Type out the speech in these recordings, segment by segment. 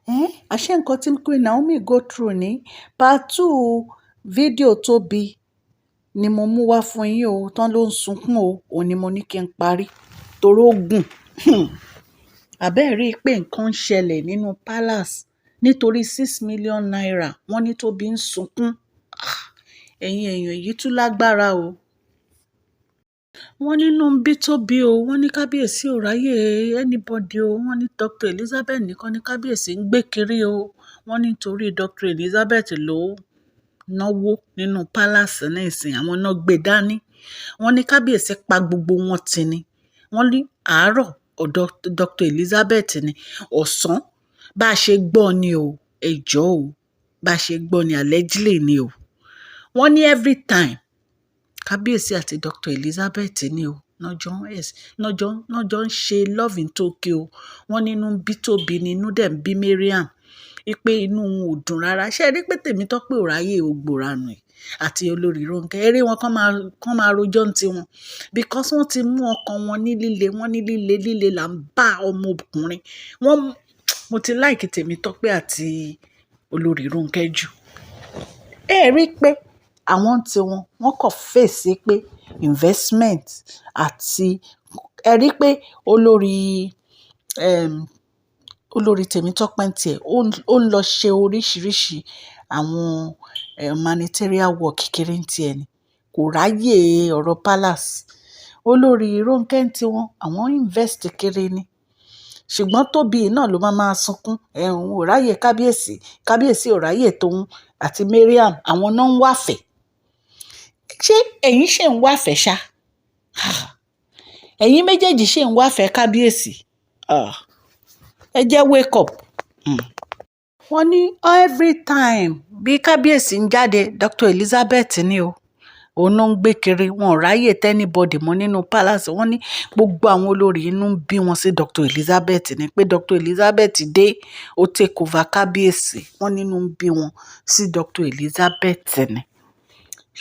àṣé nǹkan tí Queen Naomi go through ní part 2 fídíò Tobi ni mo mú wá fún yín o, tán ló ń sunkún o, òun ni mo ní kí n parí torí ó gùn. Àbẹ́ẹ̀ rí i pé nǹkan ń ṣẹlẹ̀ nínú palace nítorí 6 million naira wọ́n ní Tobi ń sunkún. Ẹ̀yin èèyàn èyí tún lágbára o. Wọ́n nínú ń bí Tobi o, wọ́n ní kábíyèsí ò ráyè anybody o, wọ́n ní Dr. Elizabeth nìkan ní kábíyèsí ń gbé kiri o, wọ́n ní torí Dr. Elizabeth ló náwó nínú palace náà ìsìn àwọn náà gbé dání, wọ́n ní kábíyèsí pa gbogbo wọn tì ní, wọ́n ní àárọ̀ ọ̀dọ̀ Dr. Elizabeth ni, ọ̀sán bá a ṣe gbọ́ ni o, ẹjọ́ o, bá a ṣe gbọ́ ni allegedly ni o, wọ́n ní every time kábíyèsí àti Dr. Elizabeth ni o náà jọ ń ṣe love in Tokyo o, wọ́n nínú ń bí Tobi ni inú dẹ̀ ń bí Mariam pé inú wọn ò dùn rárá. Ṣé ẹ rí pé Tèmítọ́pẹ́ ò ráyè ògbòrànù ẹ̀ àti olórí Rónkẹ́, eré wọn kán máa rojọ́ ní tiwọn because wọ́n ti mú ọkàn wọn ní líle, wọ́n ní líle là ń bá ọmọkùnrin mo ti láìkí Tèmítọ́pẹ́ àti olórí Rónkẹ́ jù. Ẹ rí pé àwọn tiwọn wọ́n kàn fèsì pé investment àti ẹ rí pé olórí Tèmítọ́pẹ́ tiẹ̀ ó ń lọ ṣe oríṣiríṣi àwọn humanitarian work kiri tiẹ̀ ni kò ráyè ọ̀rọ̀ palace. Olórí Rónkẹ́ tiwọn àwọn invest kiri ni ṣùgbọ́n Tobi náà ló máa sunkún òun ò ráyè kábíyèsí ò ráyè tóun àti Mariam àwọn náà ń wáfẹ̀ẹ́. Ṣé ẹ̀yin ṣì ń wáfẹ̀ẹ́ ṣá? Ẹ̀yin méjèèjì ṣì ń wáfẹ̀ẹ́ kábíyèsí? Ẹ jẹ́ wake up. Wọ́n ní every time bí kábíyèsí ń jáde Dr. Elizabeth ni o òun náà ń gbé kiri, wọn ò ráyè tẹ́nibọ́dì mọ́ nínú palace. Wọ́n ní gbogbo àwọn olórí inú ń bí wọn sí Dr. Elizabeth ni pé Dr. Elizabeth dé ó take over kábíyèsí, wọ́n nínú ń bí wọn sí Dr. Elizabeth ni.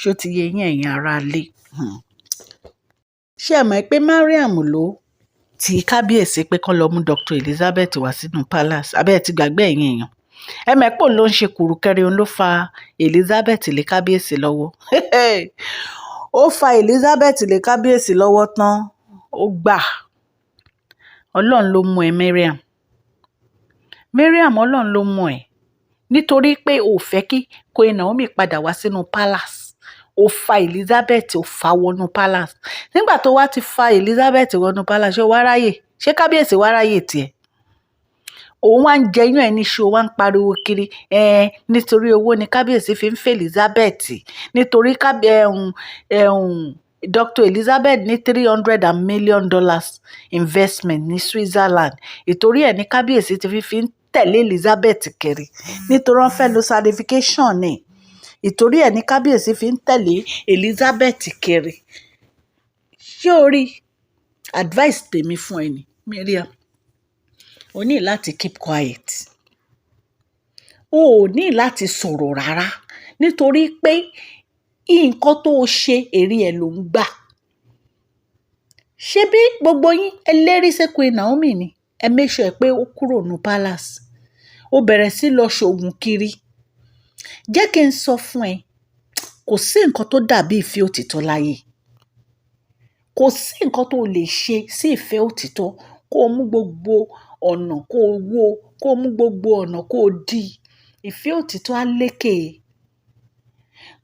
Ṣó ti yé yín ẹ̀yin aráalé? Ṣé ẹ mọ̀ pé Mariam ló ti kábíyèsí pé kán lọ mú Dr. Elizabeth wá sínú palace? Abẹ́ ẹ ti gbàgbé ẹ̀yin èèyàn? Ẹ mọ̀ pé òun ló ń ṣe kùrùkẹrẹ, òun ló fa Elizabeth lé kábíyèsí lọ́wọ́. Ó fa Elizabeth lé kábíyèsí lọ́wọ́ tán ó gbà. Ọlọ́run ló mú ẹ Mariam Ọlọ́run ló mú ẹ nítorí pé ò fẹ́ kí Queen Naomi padà wá sínú palace. Ó fa Elizabeth ó fa wọnú palace. Nígbà tó wá ti fa Elizabeth wọnú palace ṣé wá ráyè? Ṣé kábíyèsí wá ráyè tiẹ̀? Òun wá ń jẹyún ẹ níṣu, ó wá ń pariwo kiri nítorí owó ni kábíyèsí fi ń fẹ́ Elizabeth, nítorí Dr. Elizabeth ní $300 million investment ní Switzerland, ìtorí ẹ̀ ní kábíyèsí ti fi ń tẹ̀lé Elizabeth kiri nítorí wọ́n fẹ́ lo certification ni, ìtorí ẹ̀ ní kábíyèsí fi ń tẹ̀lé Elizabeth kiri. Ṣé o rí advice tèmi fún ẹ ní Mariam? O ní láti keep quiet. O ò ní láti sọ̀rọ̀ rárá nítorí pé nǹkan tó o ṣe èrè ẹ̀ ló ń gbà. Ṣé bí gbogbo yín ẹ lérí sí Queen Naomi ni ẹ make sure pé ó kúrò ní palace, ó bẹ̀rẹ̀ sí lọ ṣoògùn kiri. Jẹ́ kí n sọ fún ẹ, kò sí nǹkan tó dàbí ìfẹ́ òtítọ́ láyé. Kò sí nǹkan tó lè ṣe sí ìfẹ́ òtítọ́ kó o mú gbogbo ọ̀nà kó o wó, kó o mú gbogbo ọ̀nà kó o dí. Ìfẹ́ òtítọ́ á lékè.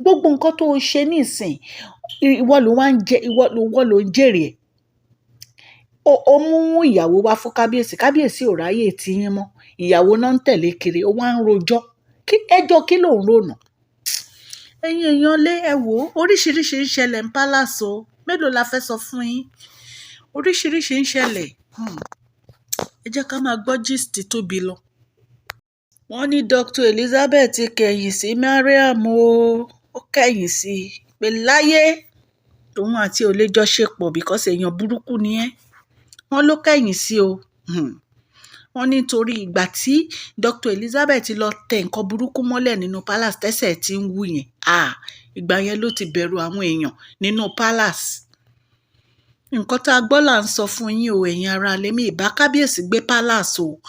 Gbogbo nǹkan tó o ṣe nísìn ìwọ ló ń jèrè ẹ̀. O mú ìyàwó wá fún kábíyèsí ò ráyè tí yín mọ́, ìyàwó náà ń tẹ̀lé kiri, ó wá ń rojọ́. Ẹjọ́ kí ló ń rònú? Ẹ̀yin èèyàn lé ẹ wò ó, oríṣiríṣi ń ṣẹlẹ̀ ní palace o, mélòó la fẹ́ sọ fún yín? Oríṣiríṣi ń ṣẹlẹ̀. Ẹ jẹ́ ká máa gbọ́ gist Tobi lọ. Wọ́n ní Dr. Elizabeth kẹ̀yìn sí Mariam o, ó kẹ̀yìn sí pé láyé òun àti ò lè jọ ṣe pọ̀ because èèyàn burúkú ni ẹ́. Wọ́n ló kẹ̀yìn sí o. Wọ́n ní torí ìgbà tí Dr. Elizabeth lọ tẹ nǹkan burúkú mọ́lẹ̀ nínú palace tẹ́sẹ̀ tí ń wú yẹn, ìgbà yẹn ló ti bẹ̀rù àwọn èèyàn nínú palace. Nǹkan tá a gbọ́ là ń sọ fún yín o ẹ̀yin ará ilé, mi ìbá kábíyèsí gbé palace o.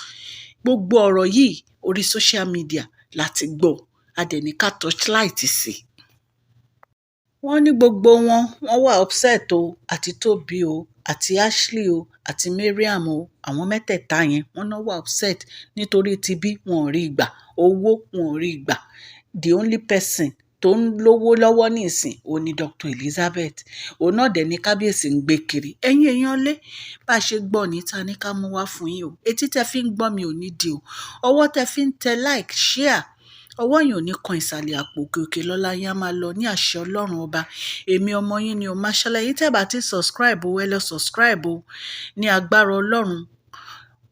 Gbogbo ọ̀rọ̀ yìí orí social media láti gbọ́ adẹ̀ní ká torchlight sí. Wọ́n ní gbogbo wọn wà upset o, àti Tobi o, àti Ashley o, àti Mariam o, àwọn mẹ́tẹ̀ẹ̀ta yẹn wọ́n náà wà upset nítorí tibí wọn ò rí gbà, owó wọn ò rí gbà. The only person tó ń lówó lọ́wọ́ nísìn òun ni Dr. Elizabeth, òun náà dẹ̀ ní kábíyèsí ń gbé kiri. Ẹ̀yin èèyàn lé bá a ṣe gbọ́ ní ta ní ká mú wá fún yín o, etí tẹ fi ń gbọ́ mi ò ní di o, ọwọ́ tẹ fi ń tẹ like share, ọwọ́ yẹn ò ní kan ìsàlẹ̀ àpò òkè lọ́la yín á máa lọ ní àṣẹ Ọlọ́run ọba. Èmi ọmọ yín ni o máa ṣàlàyé, tẹ́ bá ti subscribe o ẹ lọ subscribe o, ní agbára Ọlọ́run.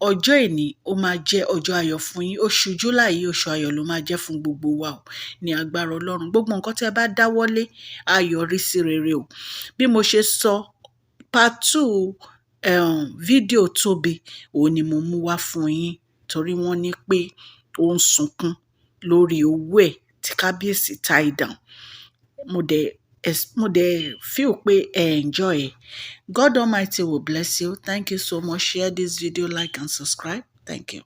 Ọjọ́ èní ó máa jẹ́ ọjọ́ ayọ̀ fún yín, oṣù July yìí oṣù ayọ̀ ló máa jẹ́ fún gbogbo wa o, ní agbára Ọlọ́run. Gbogbo nǹkan tí ẹ bá dáwọ́lé á yọrí sí rere o. Bí mo ṣe sọ, part 2 fídíò Tobi òun ni mo mú wá fún yín torí wọ́n ní pé ó ń sunkún lórí owó ẹ̀ tí kábíyèsí tie down. Mo dẹ̀ feel pé ẹ enjoy ẹ̀. God Almighty will bless you. Thank you so much. Share this video, like and subscribe. Thank you.